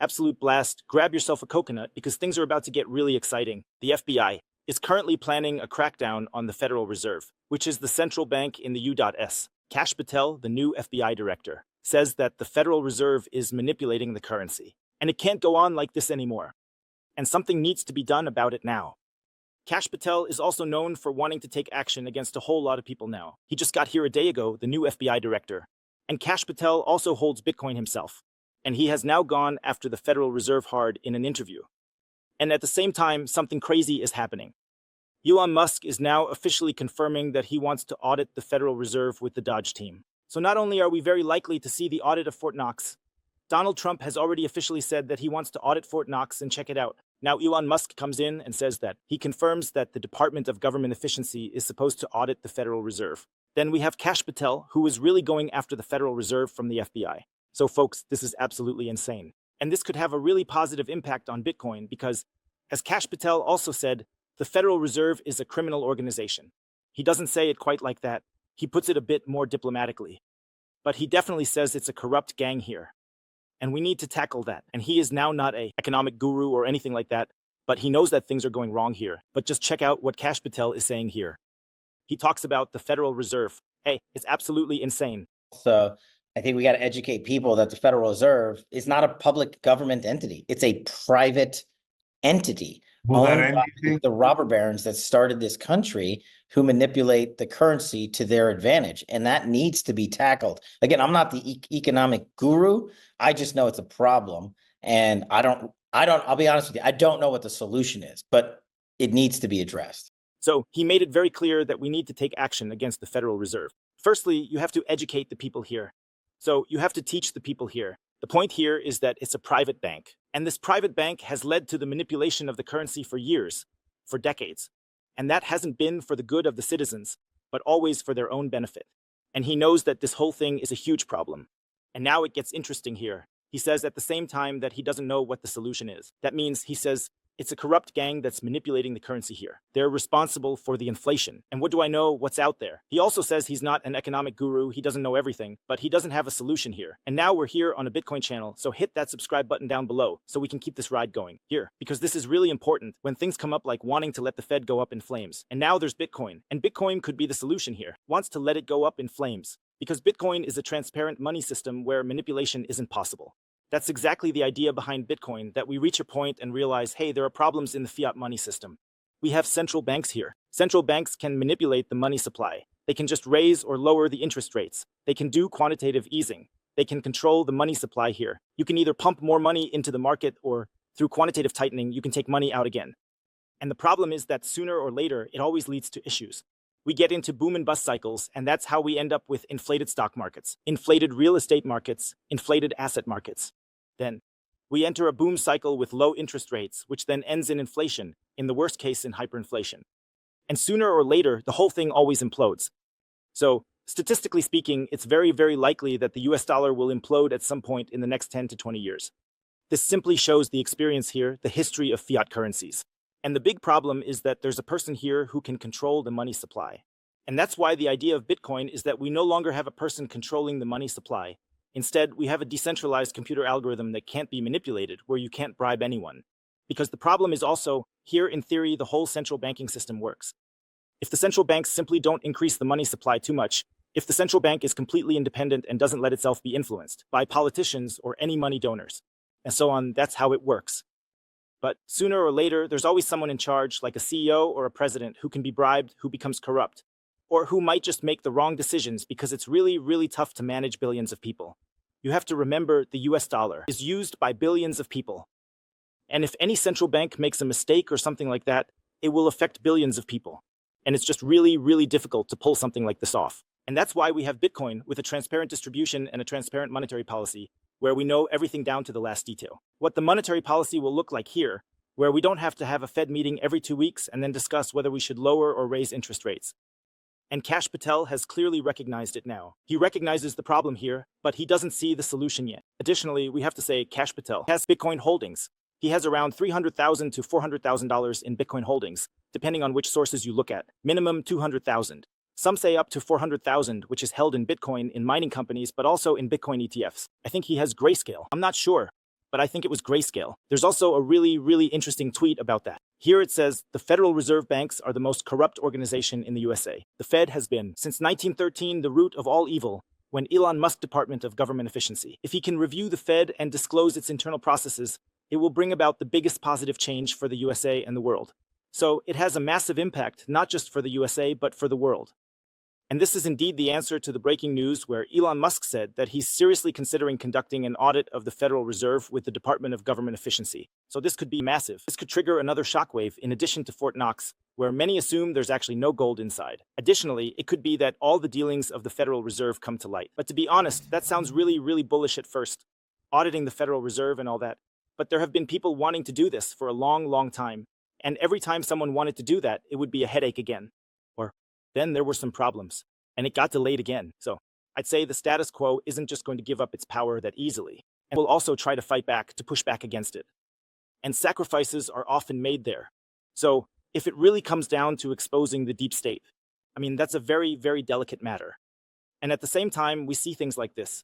absolute blast, grab yourself a coconut because things are about to get really exciting. The FBI is currently planning a crackdown on the Federal Reserve, which is the central bank in the U.S. Kash Patel, the new FBI director, says that the Federal Reserve is manipulating the currency, and it can't go on like this anymore. And something needs to be done about it now. Kash Patel is also known for wanting to take action against a whole lot of people now. He just got here a day ago, the new FBI director. And Kash Patel also holds Bitcoin himself, and he has now gone after the Federal Reserve hard in an interview. And at the same time, something crazy is happening. Elon Musk is now officially confirming that he wants to audit the Federal Reserve with the DOGE team. So not only are we very likely to see the audit of Fort Knox, Donald Trump has already officially said that he wants to audit Fort Knox and check it out. Now Elon Musk comes in and says that he confirms that the Department of Government Efficiency is supposed to audit the Federal Reserve. Then we have Kash Patel, who is really going after the Federal Reserve from the FBI. So folks, this is absolutely insane. And this could have a really positive impact on Bitcoin because, as Kash Patel also said, the Federal Reserve is a criminal organization. He doesn't say it quite like that. He puts it a bit more diplomatically. But he definitely says it's a corrupt gang here. And we need to tackle that. And he is now not an economic guru or anything like that, but he knows that things are going wrong here. But just check out what Kash Patel is saying here. He talks about the Federal Reserve. Hey, it's absolutely insane. So I think we got to educate people that the Federal Reserve is not a public government entity. It's a private entity owned by the robber barons that started this country who manipulate the currency to their advantage. And that needs to be tackled. Again, I'm not the economic guru. I just know it's a problem. And I'll be honest with you, I don't know what the solution is, but it needs to be addressed. So he made it very clear that we need to take action against the Federal Reserve. Firstly, you have to educate the people here. So you have to teach the people here. The point here is that it's a private bank. And this private bank has led to the manipulation of the currency for years, for decades. And that hasn't been for the good of the citizens, but always for their own benefit. And he knows that this whole thing is a huge problem. And now it gets interesting here. He says at the same time that he doesn't know what the solution is. That means he says, it's a corrupt gang that's manipulating the currency here. They're responsible for the inflation. And what do I know? What's out there? He also says he's not an economic guru. He doesn't know everything, but he doesn't have a solution here. And now we're here on a Bitcoin channel. So hit that subscribe button down below so we can keep this ride going here, because this is really important when things come up like wanting to let the Fed go up in flames. And now there's Bitcoin, and Bitcoin could be the solution here. Wants to let it go up in flames because Bitcoin is a transparent money system where manipulation isn't possible. That's exactly the idea behind Bitcoin, that we reach a point and realize, hey, there are problems in the fiat money system. We have central banks here. Central banks can manipulate the money supply. They can just raise or lower the interest rates. They can do quantitative easing. They can control the money supply here. You can either pump more money into the market or through quantitative tightening, you can take money out again. And the problem is that sooner or later, it always leads to issues. We get into boom and bust cycles, and that's how we end up with inflated stock markets, inflated real estate markets, inflated asset markets. Then we enter a boom cycle with low interest rates, which then ends in inflation, in the worst case in hyperinflation. And sooner or later, the whole thing always implodes. So, statistically speaking, it's very, very likely that the US dollar will implode at some point in the next 10 to 20 years. This simply shows the experience here, the history of fiat currencies. And the big problem is that there's a person here who can control the money supply. And that's why the idea of Bitcoin is that we no longer have a person controlling the money supply. Instead, we have a decentralized computer algorithm that can't be manipulated, where you can't bribe anyone. Because the problem is also, here in theory, the whole central banking system works. If the central banks simply don't increase the money supply too much, if the central bank is completely independent and doesn't let itself be influenced by politicians or any money donors, and so on, that's how it works. But sooner or later, there's always someone in charge, like a CEO or a president, who can be bribed, who becomes corrupt, or who might just make the wrong decisions because it's really, really tough to manage billions of people. You have to remember the US dollar is used by billions of people. And if any central bank makes a mistake or something like that, it will affect billions of people. And it's just really, really difficult to pull something like this off. And that's why we have Bitcoin with a transparent distribution and a transparent monetary policy, where we know everything down to the last detail. What the monetary policy will look like here, where we don't have to have a Fed meeting every 2 weeks and then discuss whether we should lower or raise interest rates. And Kash Patel has clearly recognized it now. He recognizes the problem here, but he doesn't see the solution yet. Additionally, we have to say Kash Patel has Bitcoin holdings. He has around $300,000 to $400,000 in Bitcoin holdings, depending on which sources you look at. Minimum $200,000. Some say up to $400,000, which is held in Bitcoin in mining companies, but also in Bitcoin ETFs. I think he has Grayscale. I'm not sure. but I think it was grayscale. There's also a really interesting tweet about that. Here it says, the Federal Reserve banks are the most corrupt organization in the USA. The Fed has been, since 1913, the root of all evil, when Elon Musk Department of Government Efficiency. If he can review the Fed and disclose its internal processes, it will bring about the biggest positive change for the USA and the world. So it has a massive impact, not just for the USA, but for the world. And this is indeed the answer to the breaking news where Elon Musk said that he's seriously considering conducting an audit of the Federal Reserve with the Department of Government Efficiency. So this could be massive. This could trigger another shockwave in addition to Fort Knox, where many assume there's actually no gold inside. Additionally, it could be that all the dealings of the Federal Reserve come to light. But to be honest, that sounds really bullish at first, auditing the Federal Reserve and all that. But there have been people wanting to do this for a long time. And every time someone wanted to do that, it would be a headache again. Or then there were some problems, and it got delayed again. So I'd say the status quo isn't just going to give up its power that easily, and will also try to fight back to push back against it. And sacrifices are often made there. So if it really comes down to exposing the deep state, I mean, that's a very delicate matter. And at the same time, we see things like this.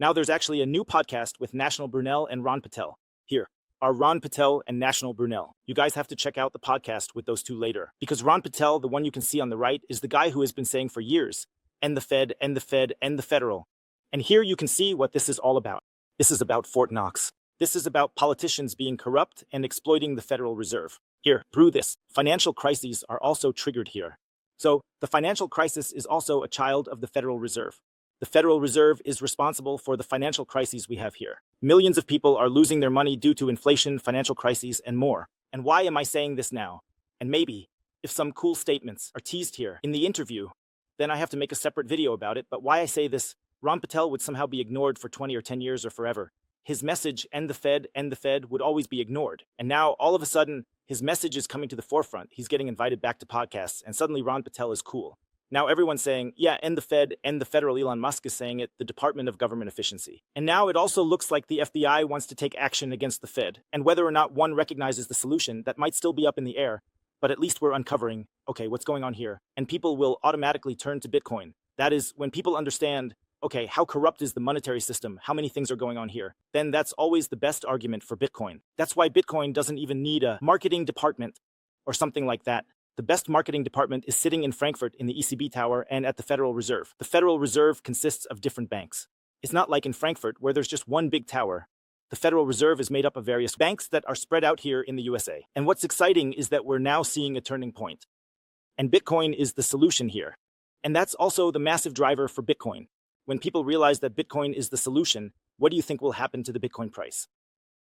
Now there's actually a new podcast with National Brunel and Ron Patel. Here are Ron Patel and National Brunel. You guys have to check out the podcast with those two later. Because Ron Patel, the one you can see on the right, is the guy who has been saying for years, end the Fed, end the Fed, end the federal. And here you can see what this is all about. This is about Fort Knox. This is about politicians being corrupt and exploiting the Federal Reserve. Here, through this, financial crises are also triggered here. So the financial crisis is also a child of the Federal Reserve. The Federal Reserve is responsible for the financial crises we have here. Millions of people are losing their money due to inflation, financial crises, and more. And why am I saying this now? And maybe, if some cool statements are teased here in the interview, then I have to make a separate video about it. But why I say this, Ron Patel would somehow be ignored for 20 or 10 years or forever. His message, end the Fed, would always be ignored. And now, all of a sudden, his message is coming to the forefront. He's getting invited back to podcasts, and suddenly Ron Patel is cool. Now everyone's saying, yeah, end the Fed, end the federal. Elon Musk is saying it, the Department of Government Efficiency. And now it also looks like the FBI wants to take action against the Fed. And whether or not one recognizes the solution, that might still be up in the air. But at least we're uncovering, okay, what's going on here? And people will automatically turn to Bitcoin. That is, when people understand, okay, how corrupt is the monetary system? How many things are going on here? Then that's always the best argument for Bitcoin. That's why Bitcoin doesn't even need a marketing department or something like that. The best marketing department is sitting in Frankfurt in the ECB tower and at the Federal Reserve. The Federal Reserve consists of different banks. It's not like in Frankfurt where there's just one big tower. The Federal Reserve is made up of various banks that are spread out here in the USA. And what's exciting is that we're now seeing a turning point. And Bitcoin is the solution here. And that's also the massive driver for Bitcoin. When people realize that Bitcoin is the solution, what do you think will happen to the Bitcoin price?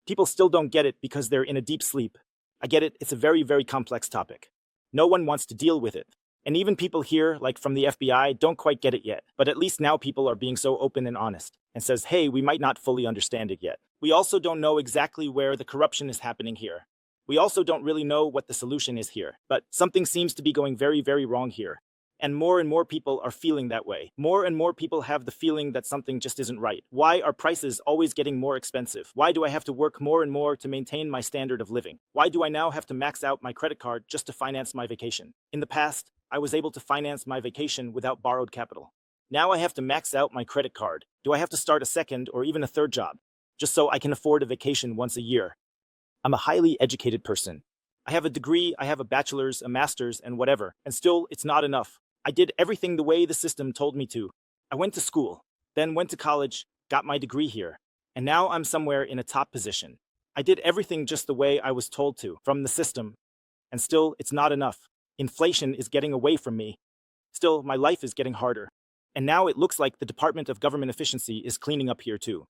People still don't get it because they're in a deep sleep. I get it, it's a very complex topic. No one wants to deal with it. And even people here, like from the FBI, don't quite get it yet. But at least now people are being so open and honest and says, hey, we might not fully understand it yet. We also don't know exactly where the corruption is happening here. We also don't really know what the solution is here. But something seems to be going very wrong here. And more people are feeling that way. More and more people have the feeling that something just isn't right. Why are prices always getting more expensive? Why do I have to work more and more to maintain my standard of living? Why do I now have to max out my credit card just to finance my vacation? In the past, I was able to finance my vacation without borrowed capital. Now I have to max out my credit card. Do I have to start a second or even a third job just so I can afford a vacation once a year? I'm a highly educated person. I have a degree, I have a bachelor's, a master's, and whatever, and still it's not enough. I did everything the way the system told me to. I went to school, then went to college, got my degree here, and now I'm somewhere in a top position. I did everything just the way I was told to, from the system, and still it's not enough. Inflation is getting away from me. Still, my life is getting harder. And now it looks like the Department of Government Efficiency is cleaning up here too.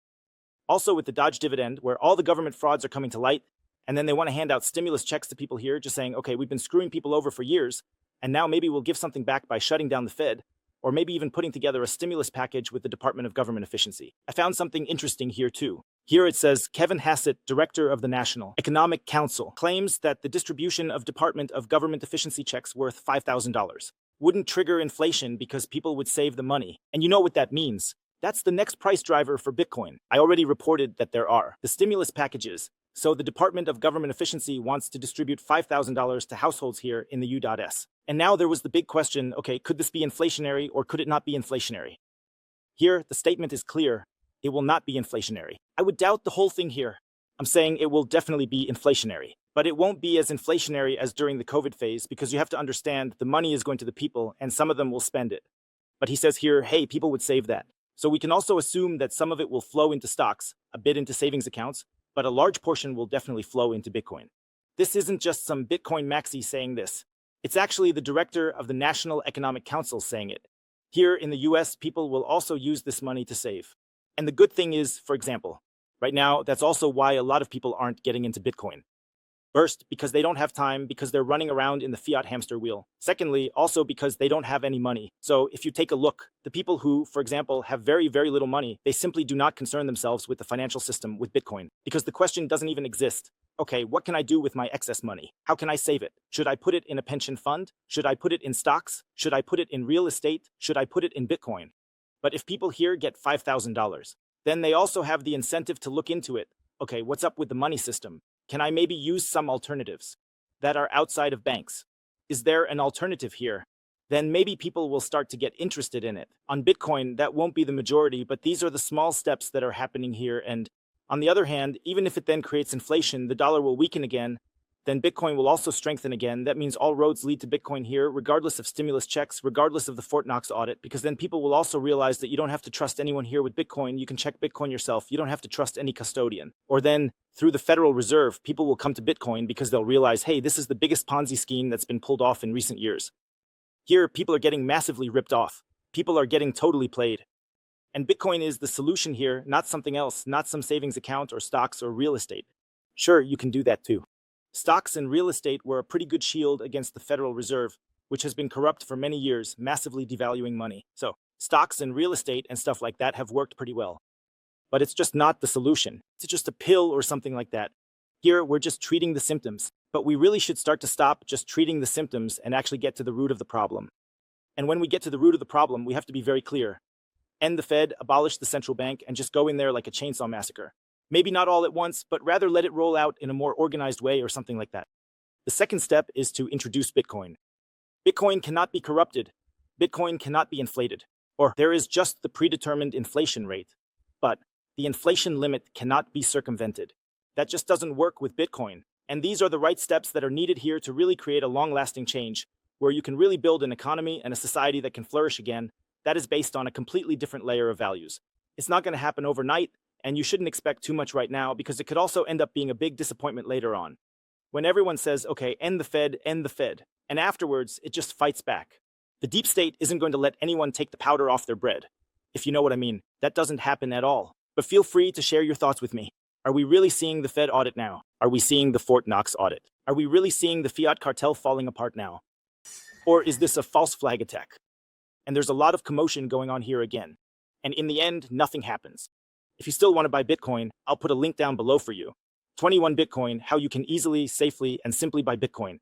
Also with the DOGE dividend, where all the government frauds are coming to light, and then they want to hand out stimulus checks to people here, just saying, okay, we've been screwing people over for years, and now maybe we'll give something back by shutting down the Fed, or maybe even putting together a stimulus package with the Department of Government Efficiency. I found something interesting here too. Here it says, Kevin Hassett, Director of the National Economic Council, claims that the distribution of Department of Government Efficiency checks worth $5,000 wouldn't trigger inflation because people would save the money. And you know what that means. That's the next price driver for Bitcoin. I already reported that there are the stimulus packages. So the Department of Government Efficiency wants to distribute $5,000 to households here in the U.S. And now there was the big question, okay, could this be inflationary or could it not be inflationary? Here, the statement is clear. It will not be inflationary. I would doubt the whole thing here. I'm saying it will definitely be inflationary, but it won't be as inflationary as during the COVID phase because you have to understand the money is going to the people and some of them will spend it. But he says here, hey, people would save that. So we can also assume that some of it will flow into stocks, a bit into savings accounts, but a large portion will definitely flow into Bitcoin. This isn't just some Bitcoin maxi saying this. It's actually the director of the National Economic Council saying it. Here in the US, people will also use this money to save. And the good thing is, for example, right now, that's also why a lot of people aren't getting into Bitcoin. First, because they don't have time, because they're running around in the fiat hamster wheel. Secondly, also because they don't have any money. So if you take a look, the people who, for example, have very, very little money, they simply do not concern themselves with the financial system with Bitcoin, because the question doesn't even exist. Okay, what can I do with my excess money? How can I save it? Should I put it in a pension fund? Should I put it in stocks? Should I put it in real estate? Should I put it in Bitcoin? But if people here get $5,000, then they also have the incentive to look into it. Okay, what's up with the money system? Can I maybe use some alternatives that are outside of banks? Is there an alternative here? Then maybe people will start to get interested in it. On Bitcoin, that won't be the majority, but these are the small steps that are happening here. And on the other hand, even if it then creates inflation, the dollar will weaken again, then Bitcoin will also strengthen again. That means all roads lead to Bitcoin here, regardless of stimulus checks, regardless of the Fort Knox audit, because then people will also realize that you don't have to trust anyone here with Bitcoin. You can check Bitcoin yourself. You don't have to trust any custodian. Or then, through the Federal Reserve, people will come to Bitcoin because they'll realize, hey, this is the biggest Ponzi scheme that's been pulled off in recent years. Here, people are getting massively ripped off. People are getting totally played. And Bitcoin is the solution here, not something else, not some savings account or stocks or real estate. Sure, you can do that too. Stocks and real estate were a pretty good shield against the Federal Reserve, which has been corrupt for many years, massively devaluing money. So, stocks and real estate and stuff like that have worked pretty well. But it's just not the solution. It's just a pill or something like that. Here, we're just treating the symptoms, but we really should start to stop just treating the symptoms and actually get to the root of the problem. And when we get to the root of the problem, we have to be very clear. End the Fed, abolish the central bank, and just go in there like a chainsaw massacre. Maybe not all at once, but rather let it roll out in a more organized way or something like that. The second step is to introduce Bitcoin. Bitcoin cannot be corrupted. Bitcoin cannot be inflated. Or there is just the predetermined inflation rate. But the inflation limit cannot be circumvented. That just doesn't work with Bitcoin. And these are the right steps that are needed here to really create a long-lasting change, where you can really build an economy and a society that can flourish again, that is based on a completely different layer of values. It's not going to happen overnight, and you shouldn't expect too much right now because it could also end up being a big disappointment later on. When everyone says, okay, end the Fed, and afterwards it just fights back. The deep state isn't going to let anyone take the powder off their bread. If you know what I mean, that doesn't happen at all. But feel free to share your thoughts with me. Are we really seeing the Fed audit now? Are we seeing the Fort Knox audit? Are we really seeing the fiat cartel falling apart now? Or is this a false flag attack? And there's a lot of commotion going on here again. And in the end, nothing happens. If you still want to buy Bitcoin, I'll put a link down below for you. 21 Bitcoin, how you can easily, safely, and simply buy Bitcoin.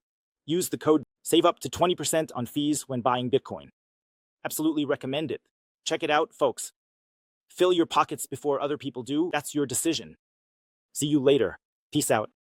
Use the code, save up to 20% on fees when buying Bitcoin. Absolutely recommend it. Check it out, folks. Fill your pockets before other people do. That's your decision. See you later. Peace out.